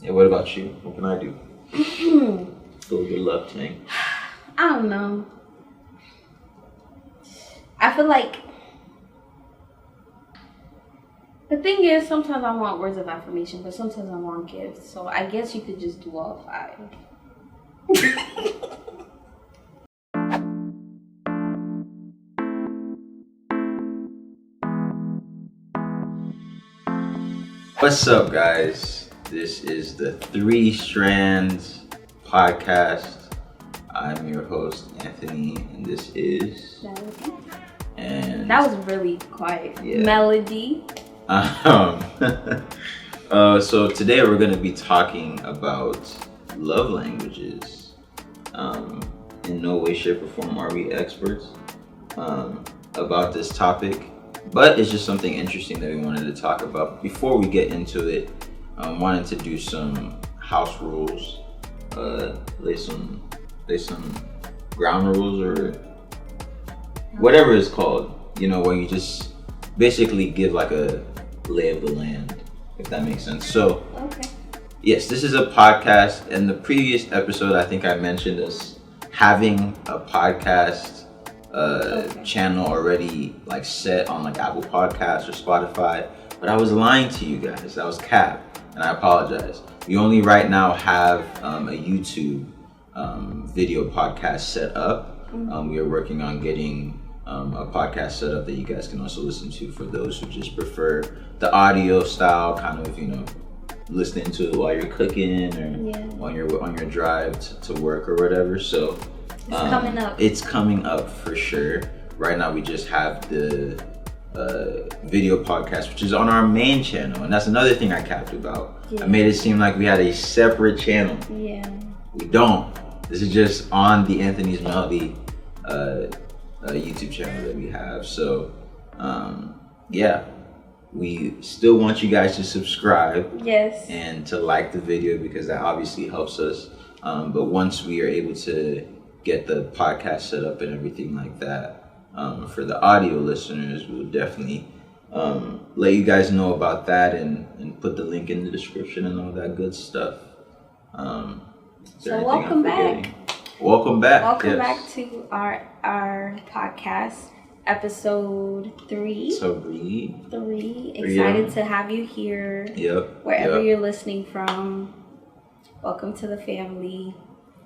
Yeah, what about you? What can I do? Go good luck, Tank. I don't know. I feel like the thing is, sometimes I want words of affirmation, but sometimes I want gifts. So I guess you could just do all 5. What's up, guys? This is the Three Strands podcast. I'm your host, Anthony, and this is... Melody. And That was really quiet. Yeah. Melody. So today we're going to be talking about love languages. In no way, shape, or form are we experts about this topic, but it's just something interesting that we wanted to talk about. Before we get into it, I wanted to do some house rules, lay some ground rules, or whatever it's called. You know, where you just basically give like a lay of the land, if that makes sense. So, Okay. yes, this is a podcast. In the previous episode, I think I mentioned us having a podcast channel already like set on like Apple Podcasts or Spotify, but I was lying to you guys. That was cap, and I apologize. We only right now have a YouTube video podcast set up. We are working on getting a podcast set up that you guys can also listen to for those who just prefer the audio style, kind of, you know, listening to it while you're cooking or when you're on your drive to work or whatever. So It's coming up. It's coming up for sure. Right now we just have the video podcast, which is on our main channel, and that's another thing I capped about. I made it seem like we had a separate channel. Yeah. We don't. This is just on the Anthony's Melody YouTube channel that we have. So yeah, we still want you guys to subscribe. Yes. And to like the video, because that obviously helps us. But once we are able to get the podcast set up and everything like that, for the audio listeners, we'll definitely let you guys know about that and put the link in the description and all that good stuff. So welcome back. Welcome back. Welcome back to our podcast, episode 3. So 3. Excited to have you here. Yep. Wherever you're listening from. Welcome to the family.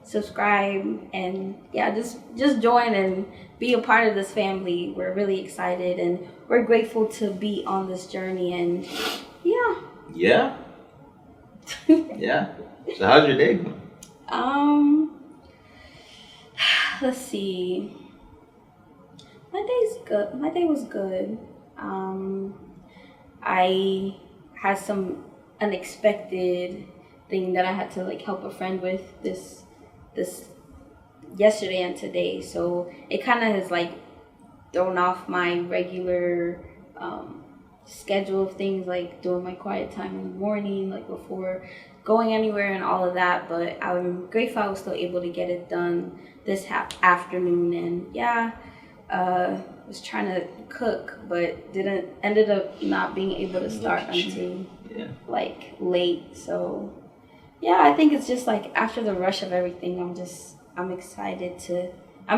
Subscribe and just join and be a part of this family. We're really excited and we're grateful to be on this journey, and Yeah. So how's your day going? Let's see. My day's good. My day was good. I had some unexpected thing that I had to like help a friend with this yesterday and today, so it kind of has like thrown off my regular schedule of things, like doing my quiet time in the morning, like before going anywhere and all of that. But I'm grateful I was still able to get it done this afternoon, and was trying to cook, but ended up not being able to start until like late. So I think it's just like after the rush of everything, I'm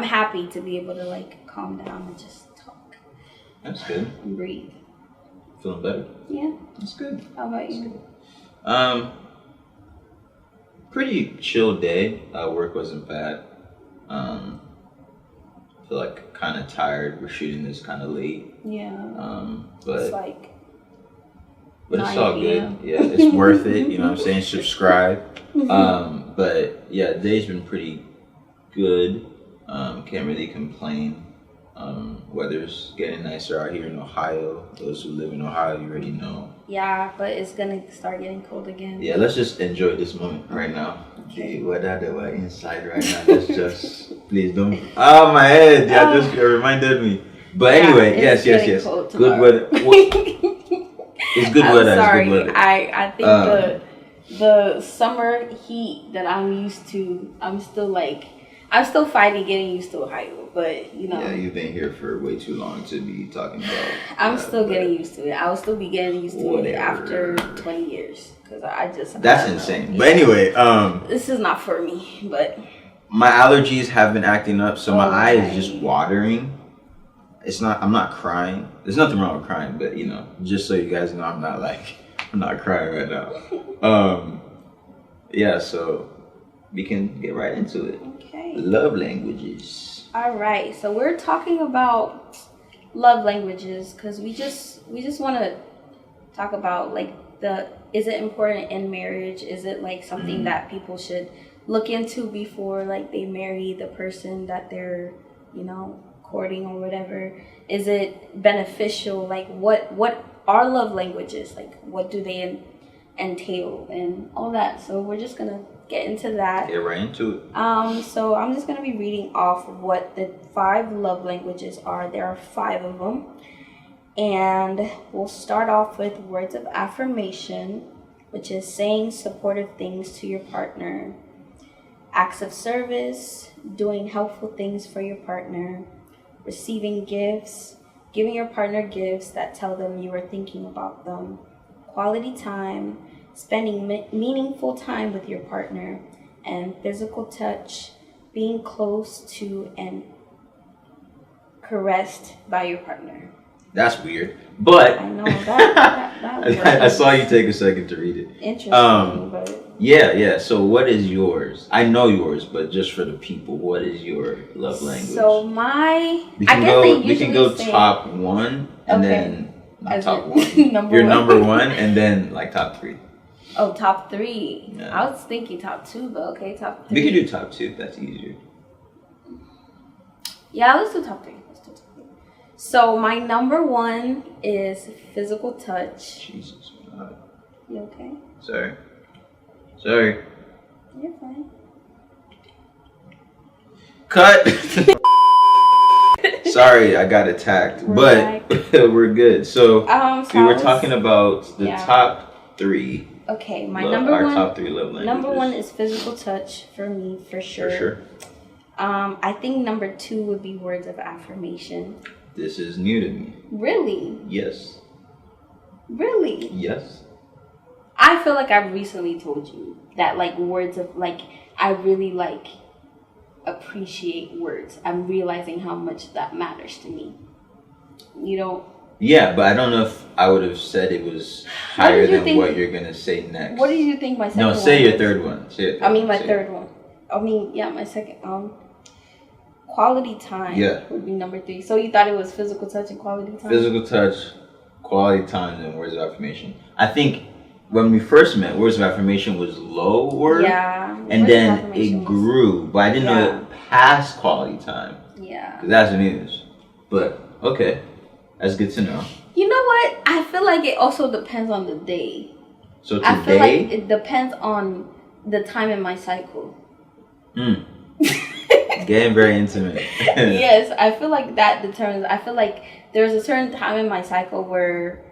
happy to be able to like calm down and just talk. That's good. And breathe. Feeling better? Yeah. That's good. How about you? Pretty chill day. Work wasn't bad. Feel like kind of tired. We're shooting this kind of late. Yeah. But it's like. But it's all good. Yeah, it's worth it. You know what I'm saying? Subscribe. But yeah, the day's been pretty good. Can't really complain. Weather's getting nicer out here in Ohio. Those who live in Ohio, you already know. Yeah, but it's gonna start getting cold again. Yeah, let's just enjoy this moment right now. The weather that we're inside right now. Let's just please don't. Oh, my head! Yeah, just reminded me. But anyway, yes. Good weather. It's good weather. Sorry, it's good weather. I think the summer heat that I'm used to, I'm still like I'm still fighting getting used to Ohio, but you know. Yeah, you've been here for way too long to be talking about. I'm still getting used to it. I will still be getting used to it after 20 years because That's insane. Yeah. But anyway, this is not for me. But my allergies have been acting up, so my eye is just watering. It's not. I'm not crying. There's nothing wrong with crying, but you know, just so you guys know, I'm not crying right now. Yeah. So we can get right into it. Okay. Love languages. All right. So we're talking about love languages because we just want to talk about like is it important in marriage? Is it like something that people should look into before like they marry the person that they're, you know, courting or whatever? Is it beneficial? Like what are love languages? Like what do they entail and all that? So we're just gonna get into that. Get right into it. So I'm just gonna be reading off what the 5 love languages are. There are 5 of them. And we'll start off with words of affirmation, which is saying supportive things to your partner. Acts of service, doing helpful things for your partner. Receiving gifts, giving your partner gifts that tell them you are thinking about them. Quality time, spending meaningful time with your partner. And physical touch, being close to and caressed by your partner. That's weird, but I know that I saw you take a second to read it. Interesting, but yeah. So, what is yours? I know yours, but just for the people, what is your love language? So we can go top 1 and then not top 1. Your number 1 and then like top 3. Oh, top 3. Yeah. I was thinking top 2, but okay, top 3. We can do top 2 if that's easier. Yeah, let's do top 3. So my number 1 is physical touch. Jesus God. You okay? Sorry. You're fine. Cut. Sorry, I got attacked, but we're good. So we were talking about the top 3. Okay, my number 1. Top 3 love languages. Number 1 is physical touch for me, for sure. For sure. I think number 2 would be words of affirmation. This is new to me. Really? Yes. Really? Yes. I feel like I've recently told you that like words of like I really like appreciate words. I'm realizing how much that matters to me. You don't. Yeah, but I don't know if I would have said it was higher than what you're gonna say next. What did you think my second one? No, say your third one. Say your third I mean my third one. I mean, yeah, my second quality time would be number 3. So you thought it was physical touch and quality time? Physical touch, quality time, and words of affirmation. I think when we first met, words of affirmation was lower. Yeah. And then it grew, but I didn't know it passed quality time. Yeah. Because that's news. But, okay. That's good to know. You know what? I feel like it also depends on the day. So today? I feel like it depends on the time in my cycle. Getting very intimate. Yes, I feel like that determines. I feel like there's a certain time in my cycle where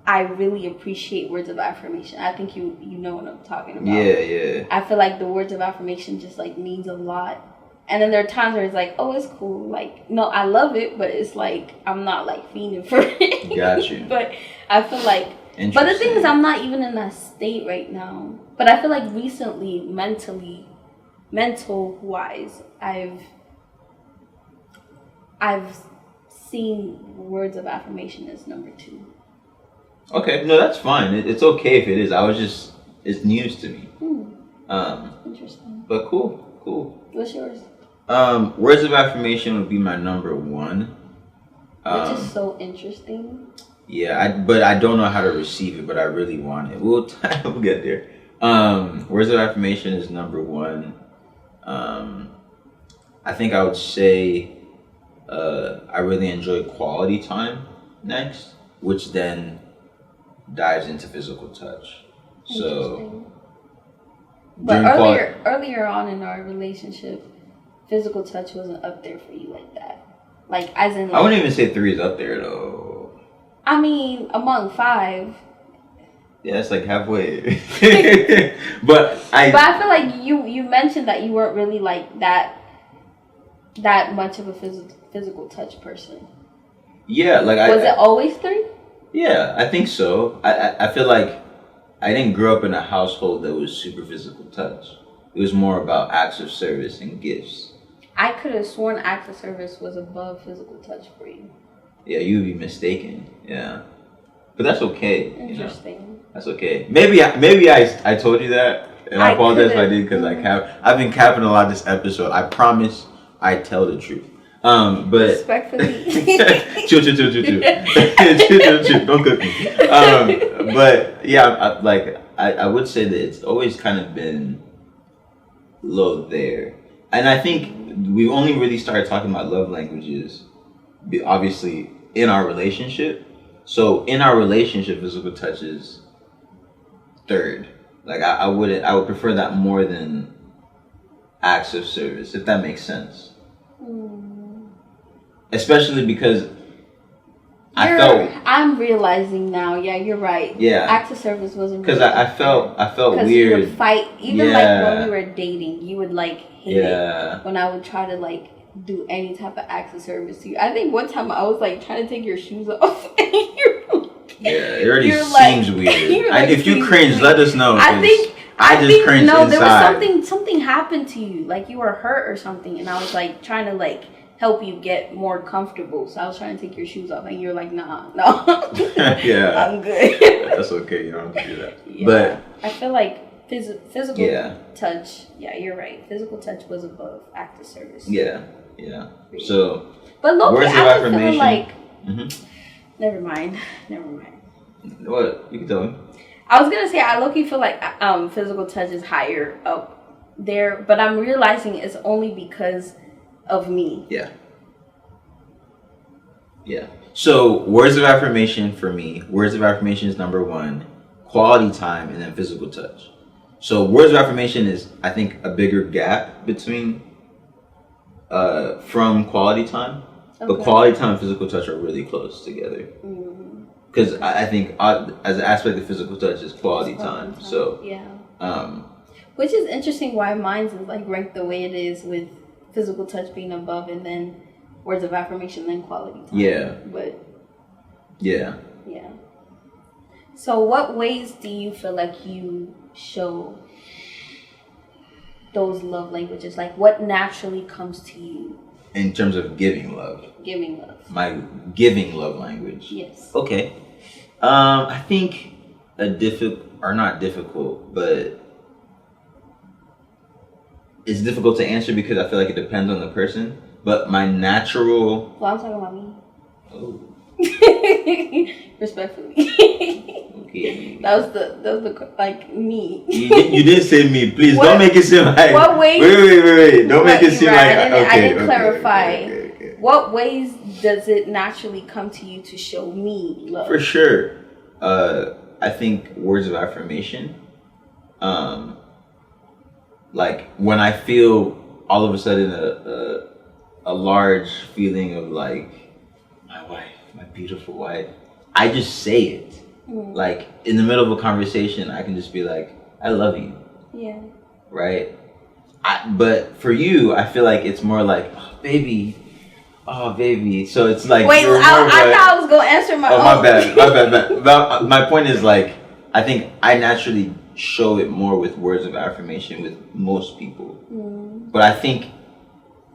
I really appreciate words of affirmation. I think you know what I'm talking about. Yeah. I feel like the words of affirmation just like means a lot. And then there are times where it's like, oh, it's cool. Like, no, I love it, but it's like I'm not like fiending for it. Got you. But I feel like. But the thing is, I'm not even in that state right now. But I feel like recently, mental wise, I've seen words of affirmation as number 2. Okay, no, that's fine. It's okay if it is. It's news to me. Interesting. But cool. What's yours? Words of affirmation would be my number 1. Which is so interesting. Yeah, but I don't know how to receive it, but I really want it. We'll get there. Words of affirmation is number 1. I think I would say I really enjoy quality time next, which then dives into physical touch. So, but earlier on in our relationship, physical touch wasn't up there for you like that. Like as in, I wouldn't even say 3 is up there though. I mean, among 5. Yeah, it's like halfway. But I feel like you mentioned that you weren't really like that that much of a physical touch person. Yeah, like was it always 3? Yeah, I think so. I feel like I didn't grow up in a household that was super physical touch. It was more about acts of service and gifts. I could have sworn acts of service was above physical touch for you. Yeah, you would be mistaken. Yeah, but that's okay. Interesting. You know? That's okay. Maybe I told you that, and I apologize if I did because I've been capping a lot this episode. I promise I tell the truth. But respectfully, chill. Don't cook me. But yeah, I would say that it's always kind of been low there, and I think we only really started talking about love languages, obviously in our relationship. So in our relationship, physical touch is third. Like I would prefer that more than acts of service, if that makes sense. Especially because I'm realizing now. Yeah, you're right. Yeah, acts of service wasn't because I felt weird. You would fight even like when we were dating. You would like hate it when I would try to like do any type of acts of service to you. I think one time I was like trying to take your shoes off, and it already seems weird. Like, if you cringe, let us know. I think cringed no, inside. There was something happened to you, like you were hurt or something, and I was like trying to like help you get more comfortable. So I was trying to take your shoes off, and you're like, nah, no. Yeah, I'm good. That's okay. You don't have to do that. Yeah. But I feel like physical touch. Yeah, you're right. Physical touch was above act of service. Yeah. So, but look, words of affirmation. Like, never mind. What? You can tell me. I was gonna say I low-key feel like physical touch is higher up there, but I'm realizing it's only because of me. Yeah. So words of affirmation for me. Words of affirmation is number 1. Quality time, and then physical touch. So words of affirmation is, I think, a bigger gap between from quality time. Okay. But quality time and physical touch are really close together. Because I think as an aspect of physical touch is quality time. So yeah. Which is interesting why mine's is like ranked the way it is, with physical touch being above and then words of affirmation, then quality time. Yeah. But yeah. So what ways do you feel like you show those love languages? Like what naturally comes to you? In terms of giving love. Giving love. My giving love language. Yes. Okay. I think not difficult, but it's difficult to answer because I feel like it depends on the person. But my natural. Well, I'm talking about me. Oh. Respectfully. Okay. That was the like me. You didn't say me. Please don't make it seem like. What ways? Wait. Don't make it seem like. I didn't clarify. Okay. What ways does it naturally come to you to show me love? For sure. I think words of affirmation. Like when I feel all of a sudden a large feeling of like my wife, my beautiful wife, I just say it. Like in the middle of a conversation, I can just be like, I love you. Yeah. Right? But for you, I feel like it's more like, oh baby. So it's like. Wait, I thought I was going to answer my own. My bad. My point is like, I think I naturally show it more with words of affirmation with most people. But I think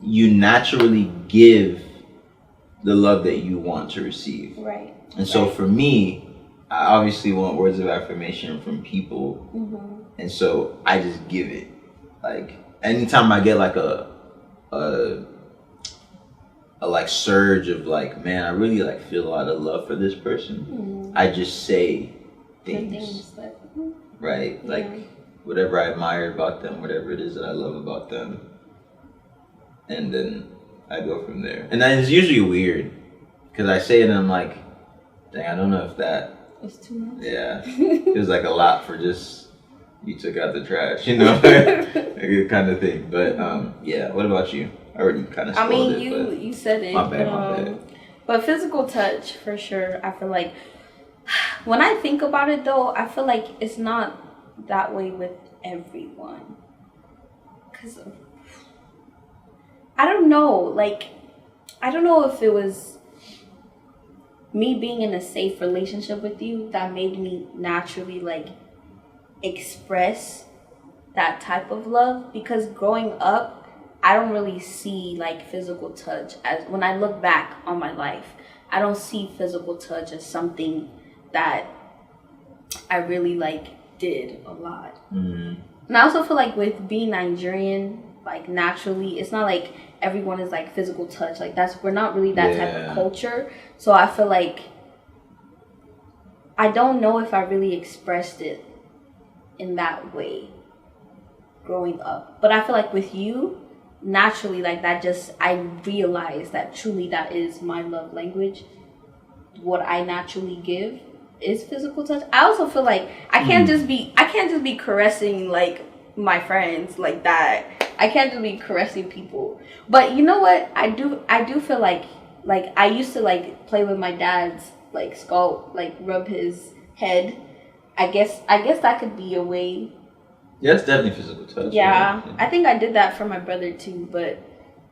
you naturally give the love that you want to receive. Right. And so for me, I obviously want words of affirmation from people. And so I just give it. Like anytime I get like a like surge of like, man, I really like feel a lot of love for this person. I just say things. Right? Like whatever I admire about them, whatever it is that I love about them. And then I go from there. And then it's usually weird because I say it and I'm like, dang, I don't know if that. It's too much. Yeah. It was like a lot for just, you took out the trash, you know? Like, kind of thing. But yeah, what about you? I already kind of spoiled it. You said it. My bad. But physical touch, for sure, I feel like, when I think about it though, I feel like it's not that way with everyone. Because I don't know. Like, I don't know if it was me being in a safe relationship with you that made me naturally like express that type of love, because growing up I don't really see like physical touch as, when I look back on my life, I don't see physical touch as something that I really like did a lot. And I also feel like with being Nigerian, like naturally, it's not like everyone is like physical touch. Like we're not really that type of culture. So I feel like I don't know if I really expressed it in that way growing up. But I feel like with you, naturally, like that just, I realized that truly that is my love language. What I naturally give is physical touch. I also feel like I can't just be caressing like my friends like that. I can't just be caressing people. But you know what? I do feel like I used to like play with my dad's like skull, like rub his head. I guess that could be a way. Yeah, it's definitely physical touch. Yeah, right? I think I did that for my brother too. But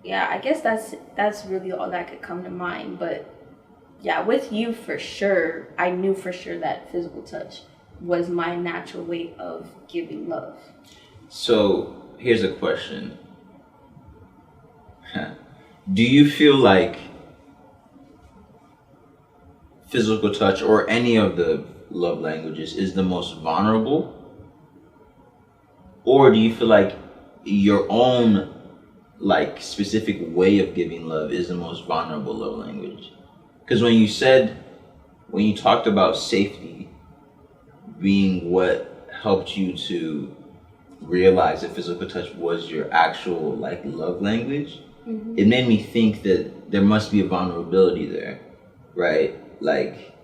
yeah, I guess that's really all that could come to mind. But yeah, with you for sure, I knew for sure that physical touch was my natural way of giving love. So here's a question. Do you feel like physical touch or any of the love languages is the most vulnerable? Or do you feel like your own like specific way of giving love is the most vulnerable love language? Because when you talked about safety being what helped you to realize that physical touch was your actual like love language, it made me think that there must be a vulnerability there, right? Like,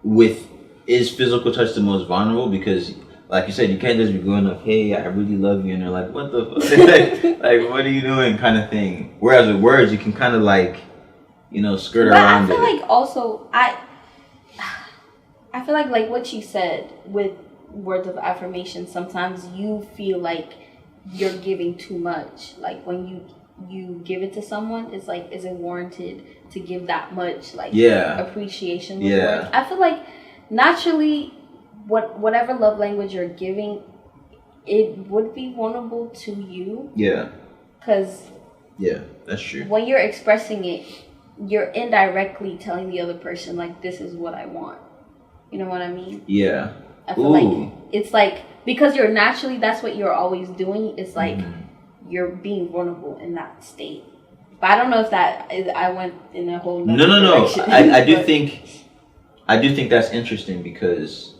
is physical touch the most vulnerable? Because like you said, you can't just be going up, hey, I really love you, and they're like, what the fuck? like, what are you doing, kind of thing. Whereas with words, you can kind of like, skirt around it. But I feel like also, I feel like what you said with words of affirmation, sometimes you feel like you're giving too much. Like when you give it to someone, it's like, is it warranted to give that much like appreciation with words? I feel like naturally, whatever love language you're giving, it would be vulnerable to you. Yeah. Because that's true. When you're expressing it, you're indirectly telling the other person like, this is what I want. You know what I mean? Yeah. I feel like it's like, because you're naturally, that's what you're always doing. It's like you're being vulnerable in that state. But I don't know if that is, I went in a whole nother direction. I do think that's interesting, because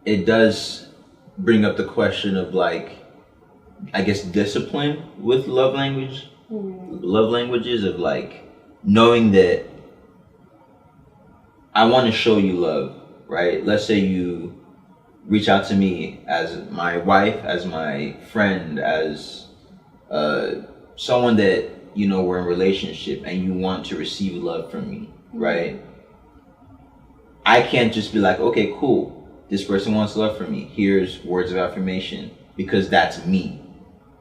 it does bring up the question of like, I guess, discipline with love languages of like knowing that I want to show you love, right? Let's say you reach out to me as my wife, as my friend, as someone that, we're in a relationship, and you want to receive love from me, right? I can't just be like, okay, cool, this person wants love from me, here's words of affirmation, because that's me.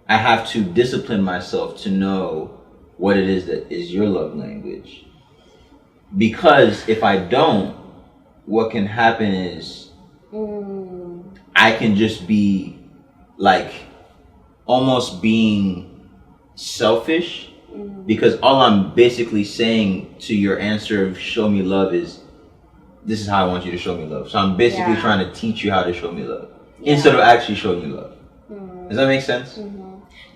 I have to discipline myself to know what it is that is your love language. Because if I don't, what can happen is I can just be like almost being selfish, because all I'm basically saying to your answer of show me love is, this is how I want you to show me love. So I'm basically trying to teach you how to show me love instead of actually showing you love. Does that make sense?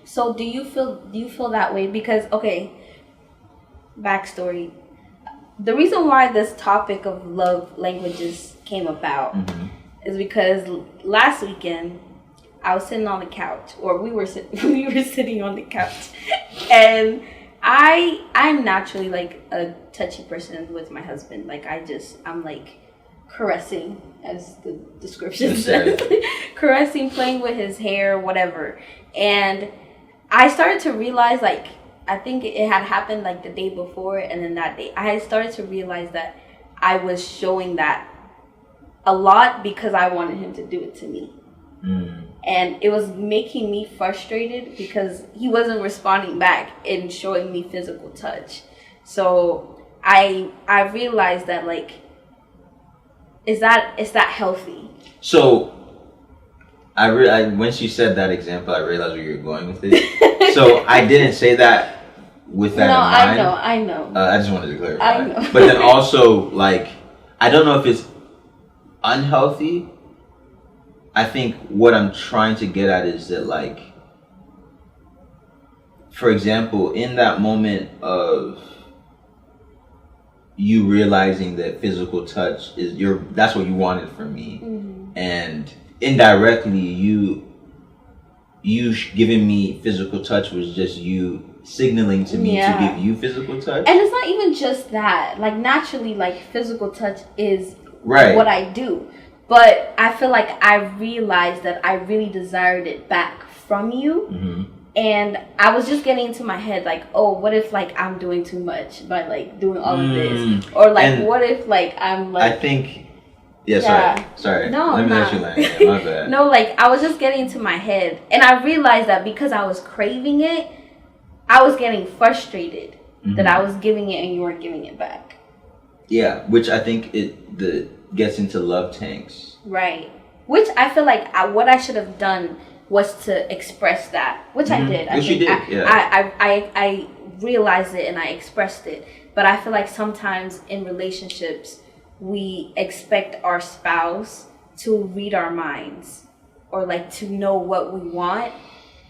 So do you feel that way? Because, okay, backstory. The reason why this topic of love languages came about is because last weekend I was sitting on the couch, or we were sitting on the couch, and I'm naturally like a touchy person with my husband. Like I'm like caressing, as the description says, caressing, playing with his hair, whatever. And I started to realize, like, I think it had happened like the day before, and then that day I had started to realize that I was showing that a lot because I wanted him to do it to me. And it was making me frustrated because he wasn't responding back and showing me physical touch. So I realized that, like, is that healthy? So I when she said that example, I realized where you're going with it. So I didn't say that with that in mind. I know. I just wanted to clarify. I know. But then also, like, I don't know if it's unhealthy. I think what I'm trying to get at is that, like, for example, in that moment of you realizing that physical touch is that's what you wanted from me, and indirectly you giving me physical touch was just you signaling to me to give you physical touch. And it's not even just that. Like, naturally, like, physical touch is right. what I do. But I feel like I realized that I really desired it back from you. And I was just getting into my head, like, oh, what if, like, I'm doing too much by, like, doing all of this? Or, like, and what if, like, I'm, like... I think... Sorry. No, let me let you land. Yeah, my bad. No, like, I was just getting into my head. And I realized that because I was craving it, I was getting frustrated that I was giving it and you weren't giving it back. Yeah, which I think gets into love tanks. Right. Which I feel like what I should have done was to express that, which I did. Which you did, I realized it and I expressed it. But I feel like sometimes in relationships, we expect our spouse to read our minds or, like, to know what we want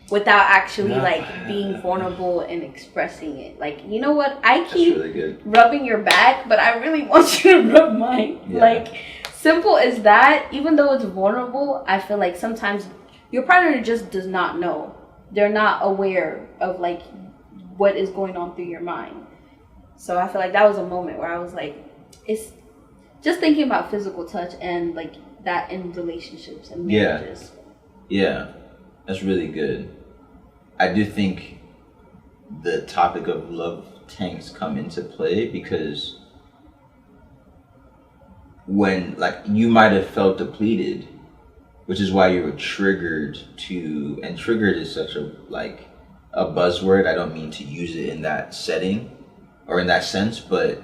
without actually like being vulnerable and expressing it. Like, you know what? I keep really rubbing your back, but I really want you to rub mine. Yeah. Like, simple as that. Even though it's vulnerable, I feel like sometimes your partner just does not know. They're not aware of, like, what is going on through your mind. So I feel like that was a moment where I was like, it's just thinking about physical touch and, like, that in relationships and marriages. Yeah. That's really good. I do think the topic of love tanks come into play because when, like, you might have felt depleted, which is why you were triggered to, and triggered is such a, like, a buzzword. I don't mean to use it in that setting or in that sense, but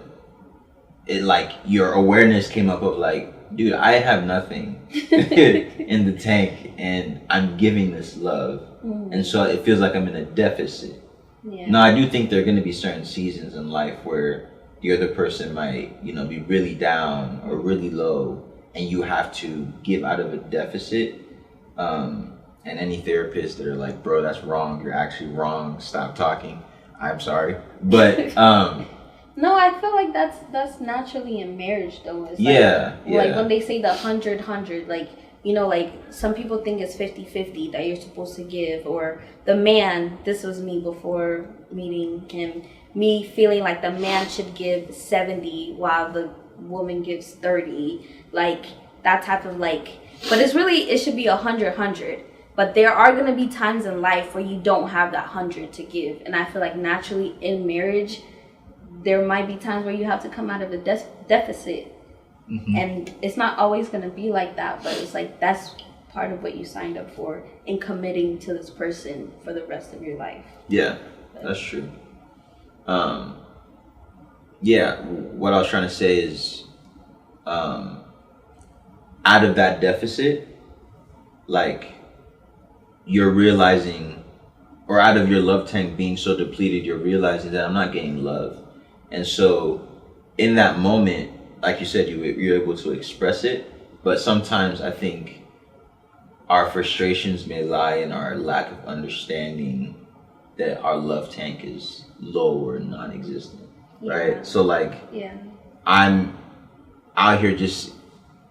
it, like, your awareness came up of, like, dude, I have nothing in the tank and I'm giving this love. And so it feels like I'm in a deficit. Yeah. Now, I do think there are going to be certain seasons in life where the other person might, you know, be really down or really low and you have to give out of a deficit. And any therapists that are like, bro, that's wrong. You're actually wrong. Stop talking. I'm sorry. But... no, I feel like that's naturally in marriage, though. It's like when they say the 100-100, like, you know, like, some people think it's 50-50 that you're supposed to give, or the man, this was me before meeting him, me feeling like the man should give 70 while the woman gives 30, like, that type of, like, but it's really, it should be 100-100. But there are going to be times in life where you don't have that 100 to give. And I feel like naturally in marriage, there might be times where you have to come out of a deficit. And it's not always going to be like that, but it's like that's part of what you signed up for in committing to this person for the rest of your life. Yeah, that's true. Yeah, what I was trying to say is out of that deficit, like, you're realizing, or out of your love tank being so depleted, you're realizing that I'm not getting love. And so in that moment, like you said, you're able to express it. But sometimes I think our frustrations may lie in our lack of understanding that our love tank is low or non-existent, right? So, like, I'm out here just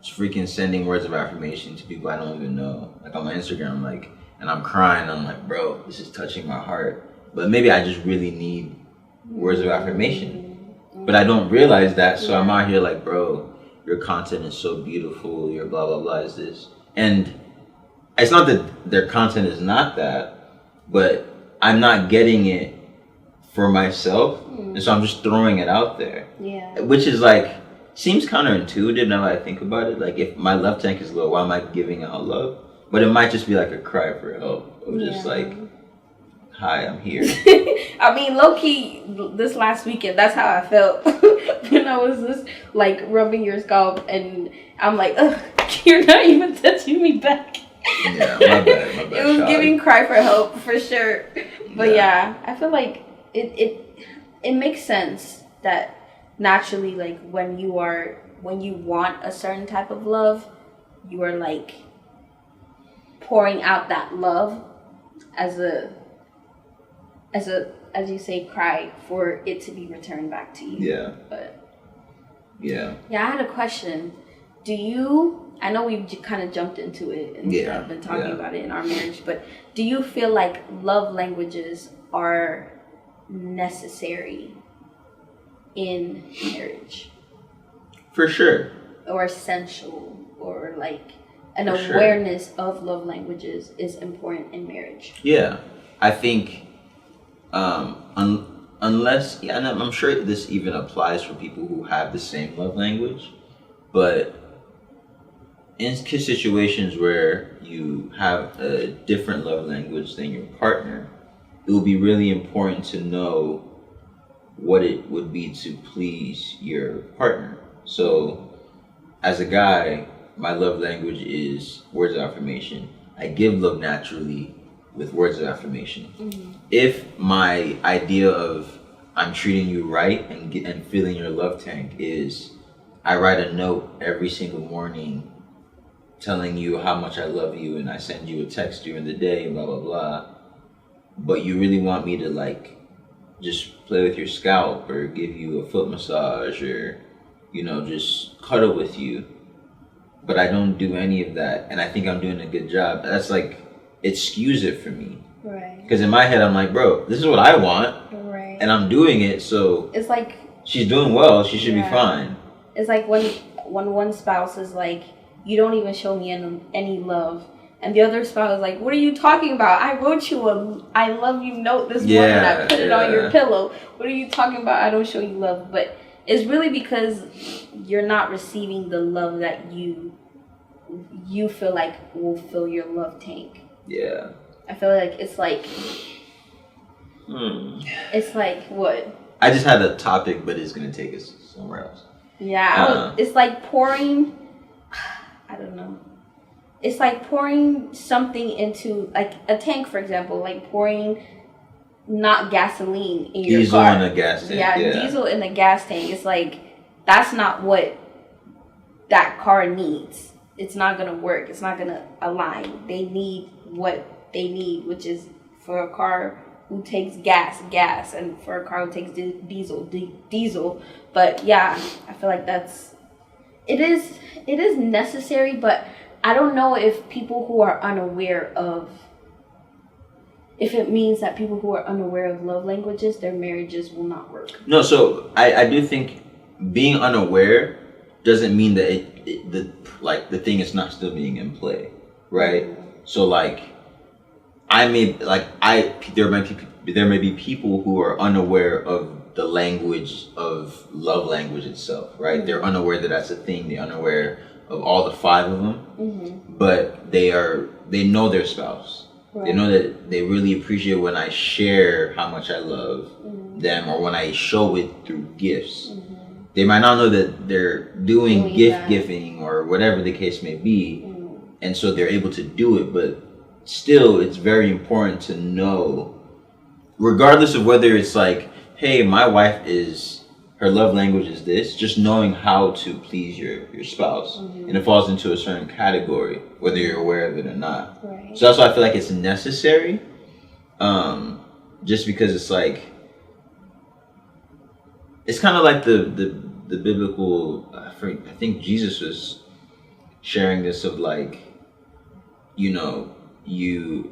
freaking sending words of affirmation to people I don't even know. Like, on my Instagram, like, and I'm crying. I'm like, bro, this is touching my heart. But maybe I just really need words of affirmation. But I don't realize that, so I'm out here like, bro, your content is so beautiful, your blah, blah, blah is this. And it's not that their content is not that, but I'm not getting it for myself, and so I'm just throwing it out there. Yeah. Which is, like, seems counterintuitive now that I think about it. Like, if my love tank is low, why am I giving out love? But it might just be like a cry for help. Or just Yeah. like, hi, I'm here. I mean, low key, this last weekend, that's how I felt when I was just like rubbing your scalp, and I'm like, ugh, you're not even touching me back. Yeah, my bad. It was child. giving cry for help for sure. But yeah, I feel like it makes sense that naturally, like when you want a certain type of love, you are like pouring out that love as you say, cry for it to be returned back to you. Yeah. But yeah, I had a question. I know we've kind of jumped into it and have been talking about it in our marriage, but do you feel like love languages are necessary in marriage? For sure. Or essential, or like an For awareness of love languages is important in marriage? Yeah, I think unless, and I'm sure this even applies for people who have the same love language, but in situations where you have a different love language than your partner, it will be really important to know what it would be to please your partner. So as a guy, my love language is words of affirmation. I give love naturally with words of affirmation. Mm-hmm. If my idea of I'm treating you right and filling your love tank is I write a note every single morning telling you how much I love you, and I send you a text during the day, blah blah blah, but you really want me to like just play with your scalp or give you a foot massage or just cuddle with you, but I don't do any of that and I think I'm doing a good job, that's like, it skews it for me. Right. Because in my head I'm like, bro, this is what I want. Right. And I'm doing it, so it's like she's doing well, she should be fine. It's like when one spouse is like, you don't even show me any love, and the other spouse is like, what are you talking about? I wrote you a I love you note this morning, I put it on your pillow. What are you talking about? I don't show you love. But it's really because you're not receiving the love that you feel like will fill your love tank. Yeah. I feel like it's like it's like what? I just had a topic, but it's gonna take us somewhere else. Yeah, it's like pouring, I don't know. It's like pouring something into, like a tank, for example, like pouring not gasoline in your diesel car. In a gas tank. Yeah, diesel in a gas tank. It's like, that's not what that car needs. It's not going to work. It's not going to align. They need what they need, which is for a car who takes gas, and for a car who takes diesel. But yeah, I feel like it is necessary, but I don't know if people who are unaware of, if it means that people who are unaware of love languages, their marriages will not work. No, so I do think being unaware doesn't mean that the thing is not still being in play, right? Mm-hmm. So like, there may be people who are unaware of the language of love language itself, right? Mm-hmm. They're unaware that that's a thing. They're unaware of all the 5 of them, mm-hmm. but they know their spouse. Right. They know that they really appreciate when I share how much I love mm-hmm. them, or when I show it through gifts. Mm-hmm. They might not know that they're doing gift giving or whatever the case may be, mm-hmm. and so they're able to do it, but still it's very important to know, regardless of whether it's like, hey, my wife her love language is this, just knowing how to please your spouse. Mm-hmm. And it falls into a certain category, whether you're aware of it or not. Right. So that's why I feel like it's necessary. Just because it's like, it's kind of like the biblical, I think Jesus was sharing this of like,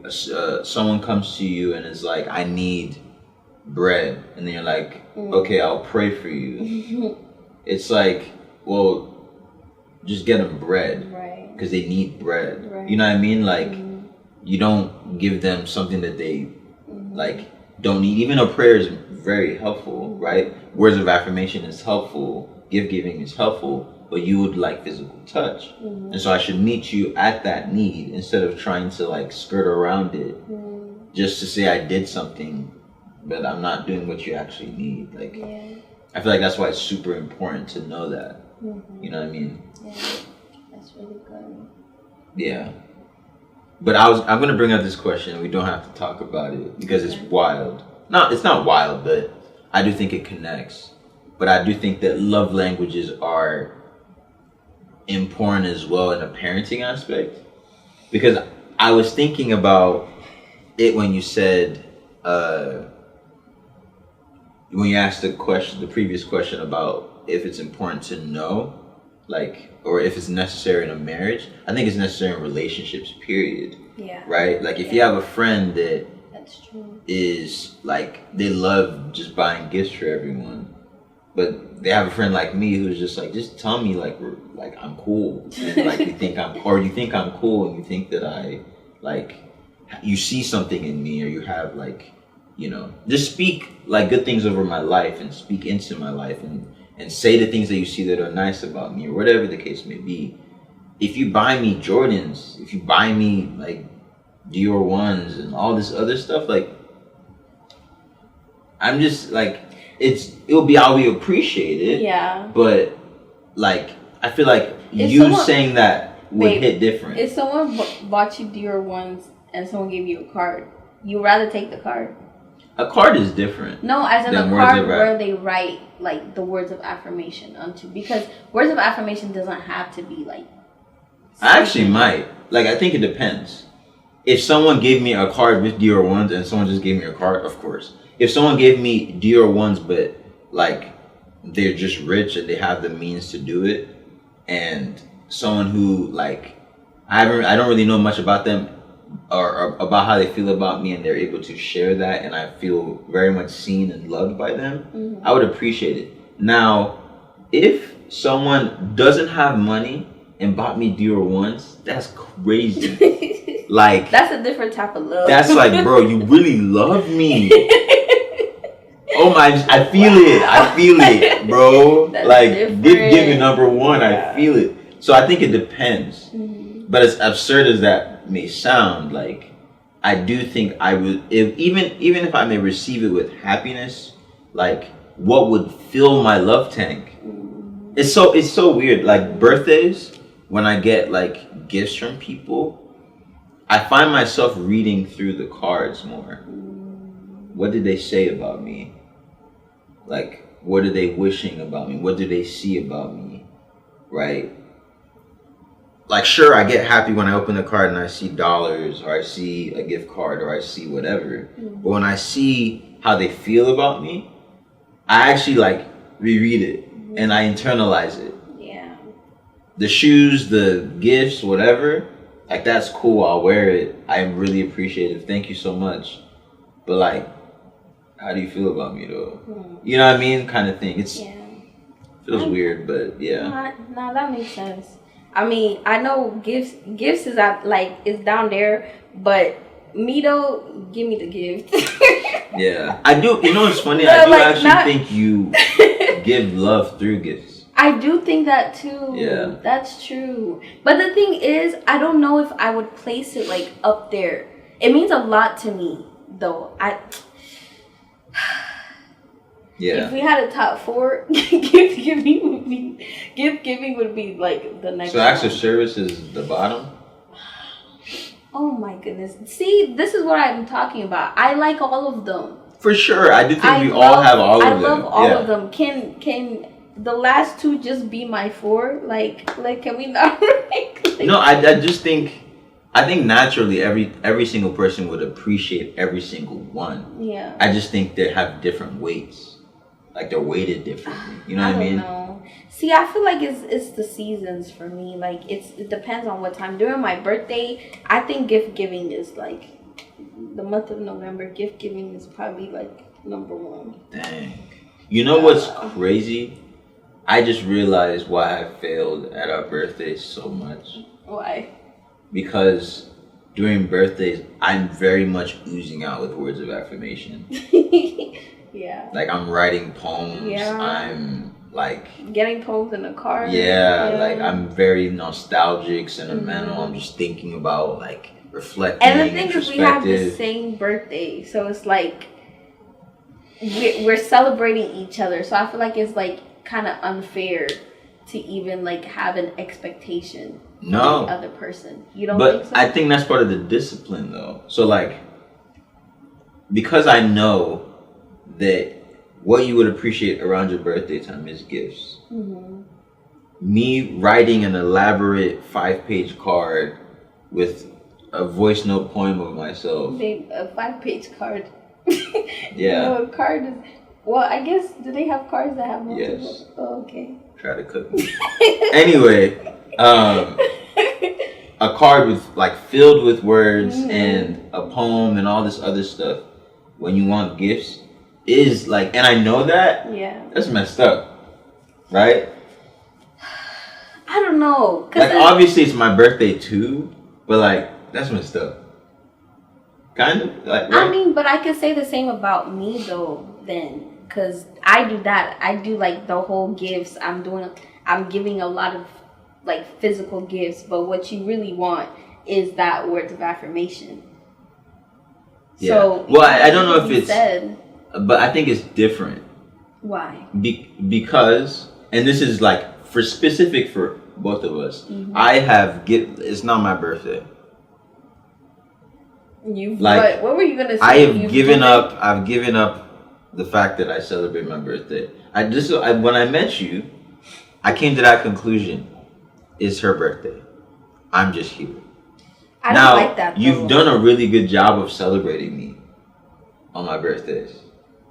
someone comes to you and is like, I need bread, and then you're like, okay, I'll pray for you. It's like, well, just get them bread, right? Because they need bread, right. You know what I mean? Like, you don't give them something that they like don't need. Even though prayer is very helpful, right? Words of affirmation is helpful. Gift giving is helpful, but you would like physical touch. And so I should meet you at that need instead of trying to like skirt around it just to say I did something, but I'm not doing what you actually need. Like, I feel like that's why it's super important to know that. You know what I mean? Yeah, that's really good. Yeah. But I'm gonna bring up this question. We don't have to talk about it because it's wild. No, it's not wild, but I do think it connects. But I do think that love languages are important as well in a parenting aspect. Because I was thinking about it when you said, when you asked the previous question about if it's important to know, like, or if it's necessary in a marriage. I think it's necessary in relationships, period. Yeah. Right? Like, if you have a friend that that's true. is like, they love just buying gifts for everyone, but they have a friend like me who's just like, just tell me like I'm cool, and like you think I'm cool, and you think that I like, you see something in me, or you have like, you know, just speak like good things over my life and speak into my life and say the things that you see that are nice about me, or whatever the case may be. If you buy me Jordans, if you buy me like Dior ones and all this other stuff, like, I'm just like, I'll be appreciated. Yeah. But like, I feel like saying that would hit different. If someone bought you Dior ones and someone gave you a card, you rather take the card? A card is different. No, as in a card where they write like the words of affirmation onto, because words of affirmation doesn't have to be like. I actually might. Like, I think it depends. If someone gave me a card with Dior ones and someone just gave me a card, of course. If someone gave me Dior ones, but like they're just rich and they have the means to do it, and someone who like I don't really know much about them or about how they feel about me, and they're able to share that, and I feel very much seen and loved by them, I would appreciate it. Now, if someone doesn't have money and bought me Dior ones, that's crazy. Like, that's a different type of love. That's like, bro, you really love me. Oh my, I feel it, bro. That's like, different. give me number one, I feel it. So I think it depends. But as absurd as that may sound, like, I do think I would, even if I may receive it with happiness, like, what would fill my love tank? It's so weird. Like, birthdays, when I get like gifts from people, I find myself reading through the cards more. What did they say about me? Like, what are they wishing about me? What do they see about me? Right? Like, sure, I get happy when I open the card and I see dollars, or I see a gift card, or I see whatever. But when I see how they feel about me, I actually like reread it and I internalize it. Yeah. The shoes, the gifts, whatever, like, that's cool. I'll wear it. I'm really appreciative. Thank you so much. But like, how do you feel about me though? You know what I mean? Kind of thing. Feels weird, but yeah. No, that makes sense. I mean, I know gifts is is down there, but me though, give me the gift. Yeah, I do. You know what's funny? I do actually think you give love through gifts. I do think that too. Yeah, that's true. But the thing is, I don't know if I would place it like up there. It means a lot to me, though. Yeah. If we had a top 4, gift giving would be like the next. So acts of service is the bottom. Oh my goodness! See, this is what I'm talking about. I like all of them. For sure, I do think we all have all of them. I love all of them. Can the last 2 just be my 4? Like can we not? No, I just think. I think naturally every single person would appreciate every single one. Yeah. I just think they have different weights. Like, they're weighted differently. You know what I mean? Know. See, I feel like it's the seasons for me. Like, it depends on what time. During my birthday, I think gift giving is like the month of November. Gift giving is probably like number 1. Dang. You know what's crazy? I just realized why I failed at our birthdays so much. Why? Because during birthdays, I'm very much oozing out with words of affirmation. Yeah. Like, I'm writing poems. Yeah. I'm like getting poems in a card. Yeah, like I'm very nostalgic, sentimental. I'm just thinking about like reflecting. And the thing is, we have the same birthday, so it's like we're celebrating each other. So I feel like it's like kind of unfair to even like have an expectation from the other person. You don't think so? I think that's part of the discipline, though. So like, because I know that what you would appreciate around your birthday time is gifts. Mm-hmm. Me writing an elaborate 5-page card with a voice note poem of myself. Babe, a 5-page card. Yeah. No, a card is. Well, I guess, do they have cards that have multiple? Yes. Oh, okay. Try to cook me. Anyway, a card with like filled with words and a poem and all this other stuff. When you want gifts, is like, and I know that. Yeah. That's messed up, right? I don't know. Like obviously it's my birthday too, but like that's messed up. Kind of like. Right? I mean, but I could say the same about me though. Then. Because I do that. I do like the whole gifts. I'm giving a lot of like physical gifts, but what you really want is that words of affirmation. Yeah. So, well, I don't know if it's, but I think it's different. Why? Because, and this is like specific for both of us. Mm-hmm. It's not my birthday. What were you gonna say? I've given up the fact that I celebrate my birthday. When I met you, I came to that conclusion. It's her birthday. I'm just here. I don't like that, though. You've done a really good job of celebrating me on my birthdays,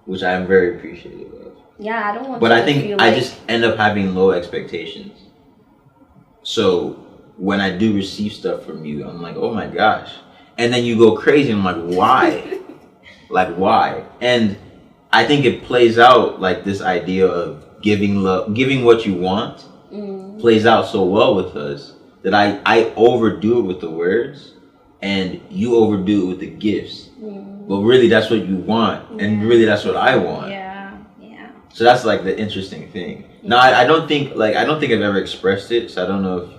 which I am very appreciative of. Yeah, I don't want. But I think I just end up having low expectations. So when I do receive stuff from you, I'm like, oh my gosh, and then you go crazy. I'm like, why? Like why? And I think it plays out like this idea of giving what you want plays out so well with us that I overdo it with the words and you overdo it with the gifts. But really that's what you want and really that's what I want. Yeah. So that's like the interesting thing. Yeah. Now I don't think I've ever expressed it, so I don't know if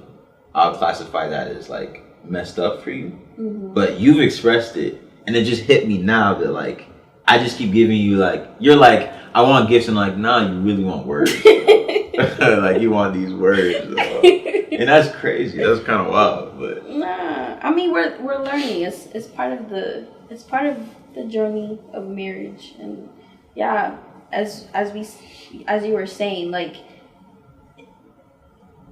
I'll classify that as like messed up for you. Mm-hmm. But you've expressed it and it just hit me now that like I just keep giving you like, you're like, I want gifts and like, nah, you really want words. Like you want these words. And that's crazy. That's kind of wild, but. Nah, I mean, we're learning. It's part of the journey of marriage. And yeah, as you were saying, like,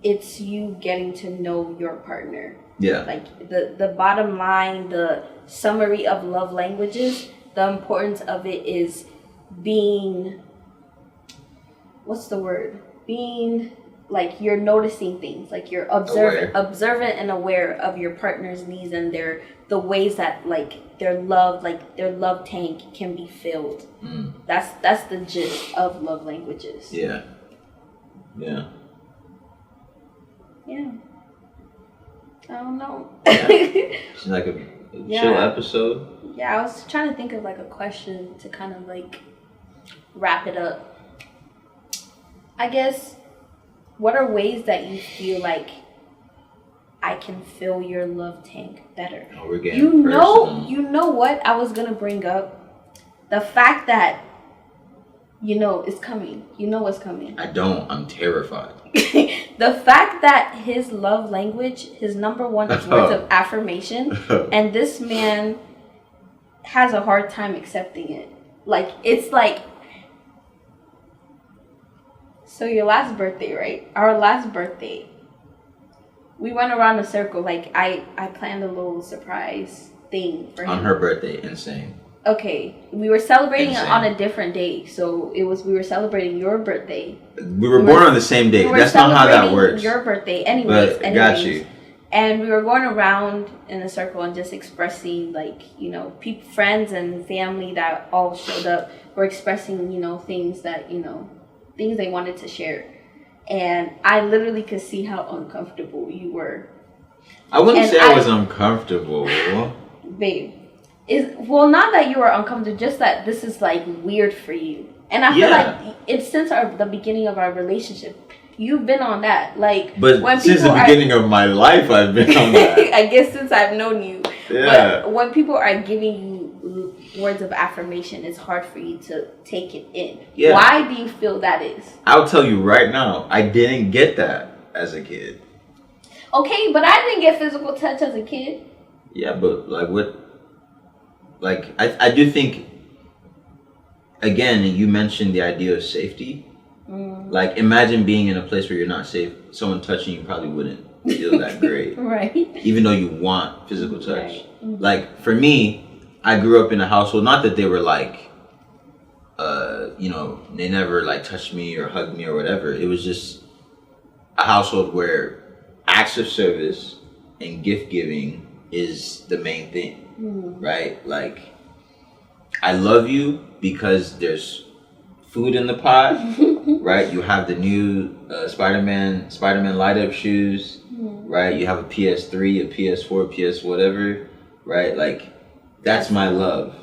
it's you getting to know your partner. Yeah. Like the bottom line, the summary of love languages, the importance of it is being, what's the word? Being like you're noticing things, like you're observant and aware of your partner's needs and the ways that like their love tank can be filled. That's the gist of love languages. Yeah. I don't know. It's like a chill episode. Yeah, I was trying to think of like a question to kind of like wrap it up. I guess, what are ways that you feel like I can fill your love tank better? Oh, we're getting personal. You know what I was gonna bring up? The fact that it's coming. You know what's coming. I don't. I'm terrified. The fact that his love language, his number one is words of affirmation, and this man has a hard time accepting it. Like, it's like, so your last birthday, right? Our last birthday, we went around a circle. Like, I planned a little surprise thing for him. On her birthday, insane. Okay, we were celebrating it on a different day. So we were celebrating your birthday. We were born on the same day. That's not how that works. Your birthday, anyways. Got you. And we were going around in a circle and just expressing, like, friends and family that all showed up were expressing, things that, things they wanted to share. And I literally could see how uncomfortable you were. I wouldn't say I was uncomfortable. Babe. Not that you were uncomfortable, just that this is like weird for you. And I feel like it's since the beginning of our relationship. You've been on that. Like, but when since the beginning of my life, I've been on that. I guess since I've known you. Yeah. But when people are giving you words of affirmation, it's hard for you to take it in. Yeah. Why do you feel that is? I'll tell you right now, I didn't get that as a kid. Okay, but I didn't get physical touch as a kid. Yeah, but like what? Like, I do think, again, you mentioned the idea of safety. Like, imagine being in a place where you're not safe. Someone touching you probably wouldn't feel that great. Right. Even though you want physical touch. Right. Like, for me, I grew up in a household, not that they were like, they never like touched me or hugged me or whatever. It was just a household where acts of service and gift giving is the main thing. Right? Like, I love you because there's food in the pot, right? You have the new Spider-Man light up shoes, right? You have a PS3, a PS4, PS whatever, right? Like, that's my love,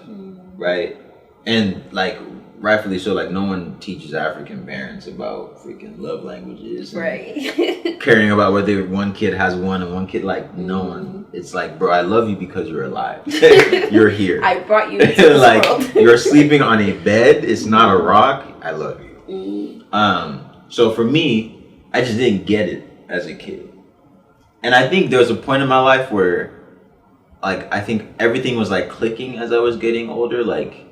right? And like, rightfully so, like, no one teaches African parents about freaking love languages, right? Caring about whether one kid has one and one kid, like, no one. It's like, bro, I love you because you're alive. You're here. I brought you into this like world. You're sleeping on a bed. It's not a rock. I love you. So for me, I just didn't get it as a kid, and I think there was a point in my life where, like, I think everything was like clicking as I was getting older. Like,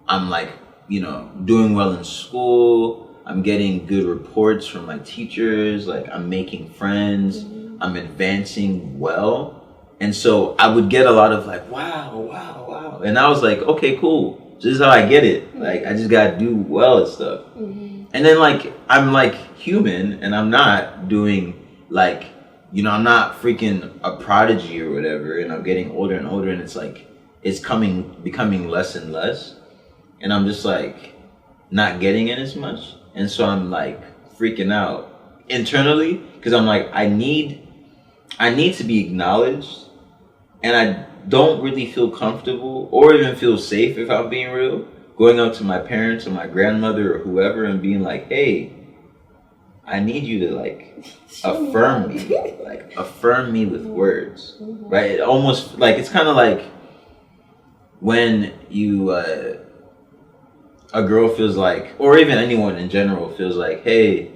I'm like, doing well in school. I'm getting good reports from my teachers. Like, I'm making friends. I'm advancing well. And so I would get a lot of like, wow. And I was like, okay, cool. So this is how I get it. Like, I just got to do well at stuff. And then, like, I'm like human and I'm not doing like, I'm not freaking a prodigy or whatever. And I'm getting older and older and it's like, it's becoming less and less. And I'm just like not getting it as much. And so I'm like freaking out internally because I'm like, I need to be acknowledged, and I don't really feel comfortable or even feel safe, if I'm being real, going up to my parents or my grandmother or whoever and being like, hey, I need you to like affirm me, like affirm me with words, right? It almost like, it's kind of like when you, a girl feels like, or even anyone in general feels like, hey,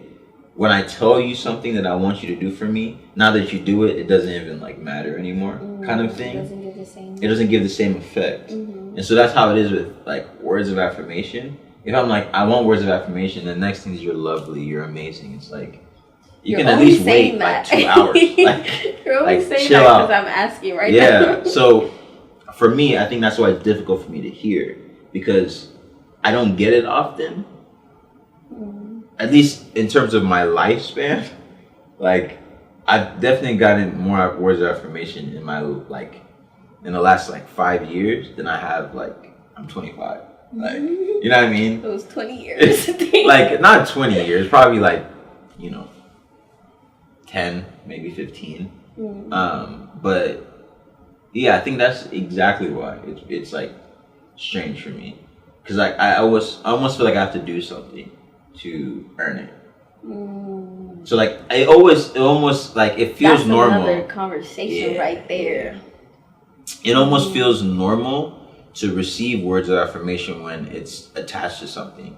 when I tell you something that I want you to do for me, now that you do it, it doesn't even like matter anymore, kind of thing. It doesn't give the same effect. And so that's how it is with like words of affirmation. If I'm like, I want words of affirmation, the next thing is you're lovely, you're amazing. It's like, you can at least wait like 2 hours. Like, you're only saying that because I'm asking now. Yeah. So for me, I think that's why it's difficult for me to hear, because I don't get it often. At least in terms of my lifespan, like, I've definitely gotten more words of affirmation in my, like, in the last, like, 5 years than I have, like, I'm 25. Like, you know what I mean? It was 20 years. Like, not 20 years, probably, like, 10, maybe 15. But, yeah, I think that's exactly why it's like, strange for me. Because, like, I almost feel like I have to do something to earn it. So like it almost like it feels that's normal. Another conversation right there. Yeah. It almost feels normal to receive words of affirmation when it's attached to something.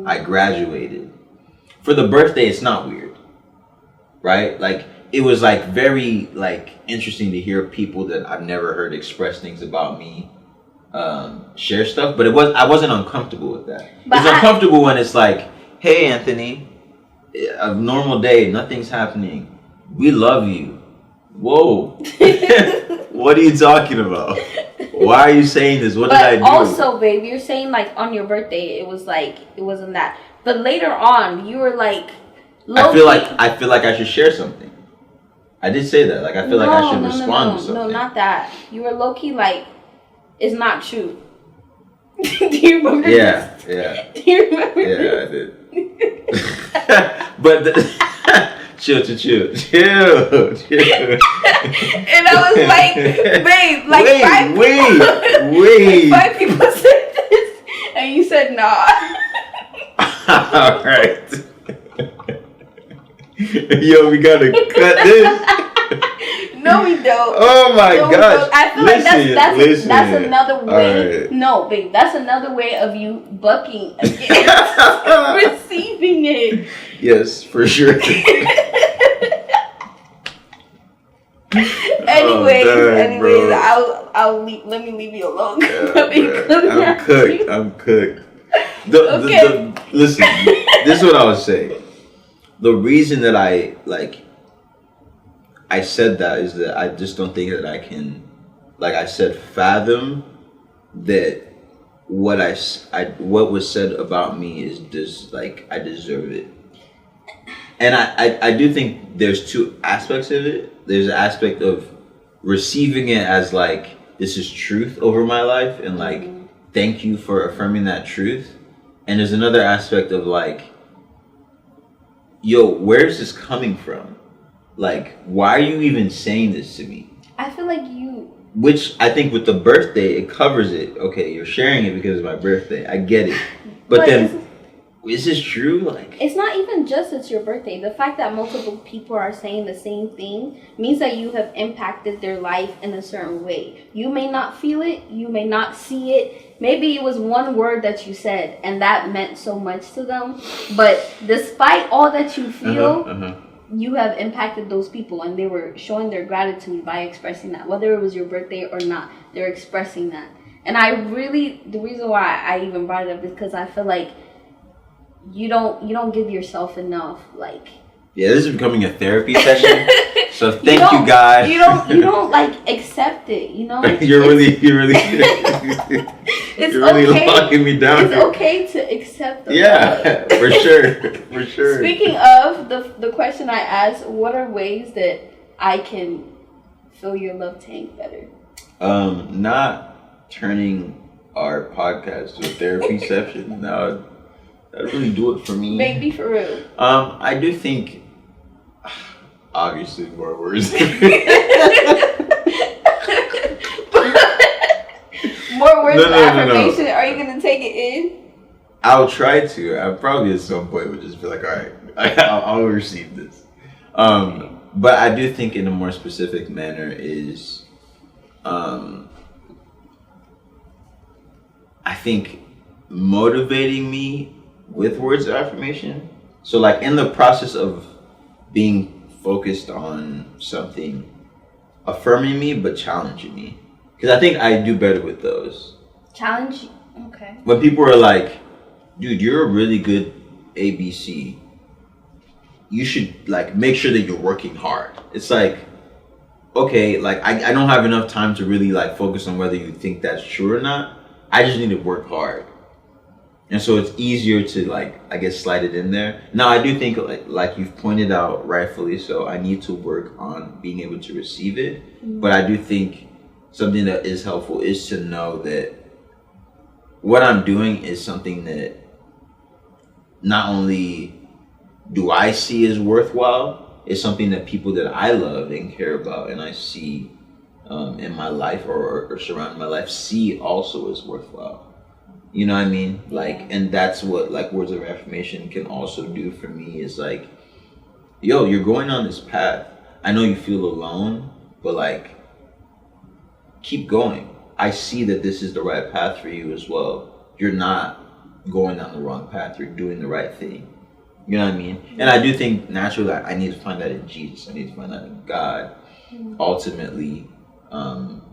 I graduated. For the birthday, it's not weird, right? Like, it was like very like interesting to hear people that I've never heard express things about me, share stuff. But I wasn't uncomfortable with that. But it's uncomfortable when it's like, hey, Anthony, a normal day, nothing's happening. We love you. Whoa. What are you talking about? Why are you saying this? What did I do? Also, babe, you're saying like on your birthday, it was like, it wasn't that. But later on, you were like, I feel like I should share something. I did say that. Like, I feel like I should respond to something. No, not that. You were low-key like, it's not true. Do you remember this? Yeah. Do you remember this? Yeah, I did. But chill. And I was like, babe, like wait. five people said this, and you said nah. All right. Yo, we gotta cut this. No, we don't. Oh my gosh. I feel like that's another way. Right. No, babe, that's another way of you bucking against receiving it. Yes, for sure. anyways, I'll leave, let me leave you alone. Yeah, I'm cooked. Listen, this is what I was saying. The reason that I said that is that I just don't think that I can, like I said, fathom that what what was said about me is just like I deserve it. And I do think there's two aspects of it. There's an aspect of receiving it as like, this is truth over my life, and like, thank you for affirming that truth. And there's another aspect of like, yo, where's this coming from? Like, why are you even saying this to me? I feel like which I think with the birthday, it covers it. Okay, you're sharing it because of my birthday. I get it. But then, is this true? Like, it's not even just it's your birthday. The fact that multiple people are saying the same thing means that you have impacted their life in a certain way. You may not feel it. You may not see it. Maybe it was one word that you said and that meant so much to them. But despite all that you feel, you have impacted those people, and they were showing their gratitude by expressing that. Whether it was your birthday or not, they're expressing that. And the reason why I even brought it up is because I feel like you don't give yourself enough, like. Yeah, this is becoming a therapy session. So thank you, guys. You don't like accept it, you know? You're really it's you're really locking me down. It's okay to accept the love. For sure. Speaking of the question I asked, what are ways that I can fill your love tank better? Not turning our podcast to a therapy session. No. That really do it for me. Maybe for real. I do think, obviously, more words. More words of affirmation. No. Are you gonna take it in? I'll try to. I probably at some point would just be like, all right, I'll receive this. But I do think in a more specific manner is, I think motivating me with words of affirmation. So like in the process of being focused on something, affirming me but challenging me, because I think I do better with those. Challenge. Okay. When people are like, dude, you're a really good ABC, you should like make sure that you're working hard. It's like, okay, like I don't have enough time to really like focus on whether you think that's true or not. I just need to work hard. And so it's easier to like, I guess, slide it in there. Now I do think like you've pointed out rightfully so, I need to work on being able to receive it. But I do think something that is helpful is to know that what I'm doing is something that not only do I see as worthwhile, it's something that people that I love and care about and I see in my life or surrounding my life see also as worthwhile. You know what I mean? Like, and that's what like words of affirmation can also do for me is like, yo, you're going on this path. I know you feel alone, but like, keep going. I see that this is the right path for you as well. You're not going down the wrong path. You're doing the right thing. You know what I mean? And I do think naturally I need to find that in Jesus. I need to find that in God. Ultimately,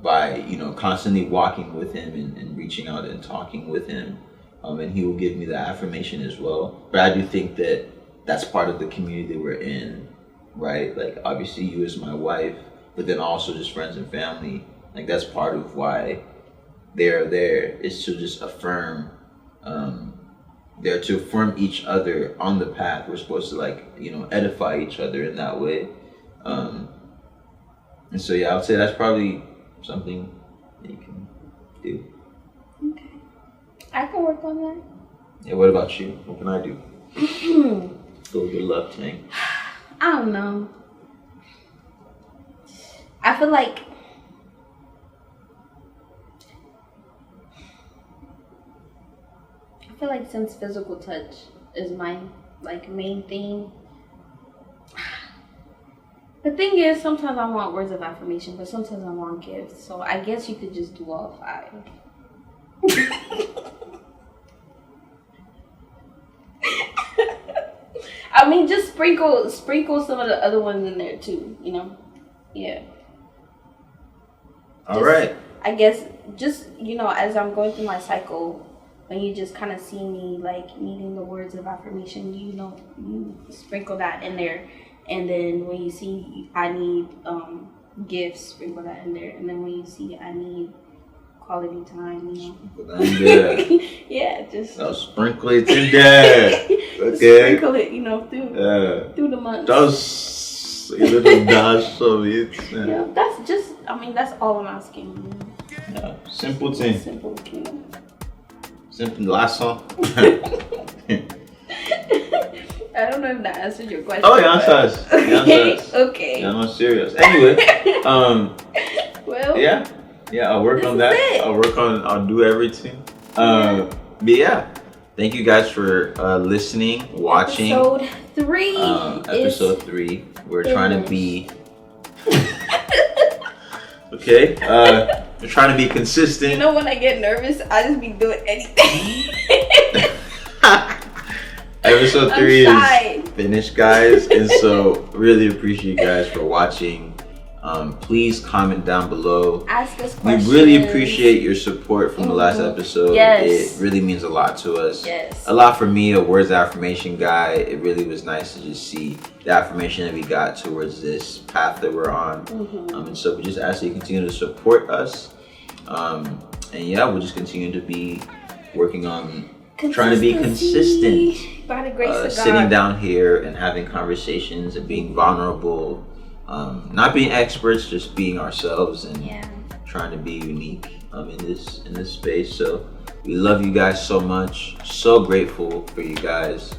by, you know, constantly walking with him and reaching out and talking with him. And he will give me the affirmation as well. But I do think that that's part of the community that we're in, right? Like, obviously you as my wife, but then also just friends and family. Like, that's part of why they're there, is to just affirm, they're to affirm each other on the path. We're supposed to, like, you know, edify each other in that way. And so, yeah, I would say that's probably something that you can do. Okay. I can work on that. Yeah, what about you? What can I do? Fill your love tank. I don't know. I feel like since physical touch is my like main thing. The thing is, sometimes I want words of affirmation, but sometimes I want gifts. So I guess you could just do all 5. I mean, just sprinkle some of the other ones in there too. You know, yeah. All right. I guess just as I'm going through my cycle, when you just kind of see me like needing the words of affirmation, you sprinkle that in there. And then when you see I need gifts, sprinkle that in there. And then when you see I need quality time, Sprinkle that in there. Yeah, just sprinkle it in there. Okay. Sprinkle it, through the months. Just a little dash of it. Yeah, that's all I'm asking. Yeah, simple thing. Simple thing. Simple. Last song. I don't know if that answered your question. Oh, yeah, answers. Okay. Yeah, I'm serious. Anyway, well, yeah, I'll work on that. I'll do everything. But yeah, thank you guys for listening, watching. Episode 3. Episode 3. We're trying to be. Okay. We're trying to be consistent. You know, when I get nervous, I just be doing anything. Episode 3 is finished, guys, and so really appreciate you guys for watching. Please comment down below. Ask us questions. We really appreciate your support from the last episode. Yes. It really means a lot to us. Yes. A lot for me, a words of affirmation guy. It really was nice to just see the affirmation that we got towards this path that we're on. And so we just ask that you continue to support us. And yeah, we'll just continue to be working on trying to be consistent. By the grace of God. Sitting down here and having conversations and being vulnerable. Not being experts, just being ourselves and trying to be unique in this space. So we love you guys so much. So grateful for you guys.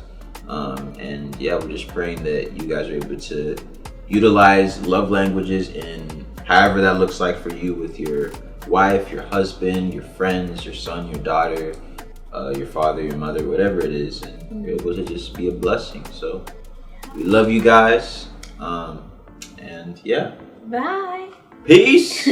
And yeah, we're just praying that you guys are able to utilize love languages in however that looks like for you with your wife, your husband, your friends, your son, your daughter, your father, your mother, whatever it is, and you're able to just be a blessing. So we love you guys. And yeah. Bye. Peace.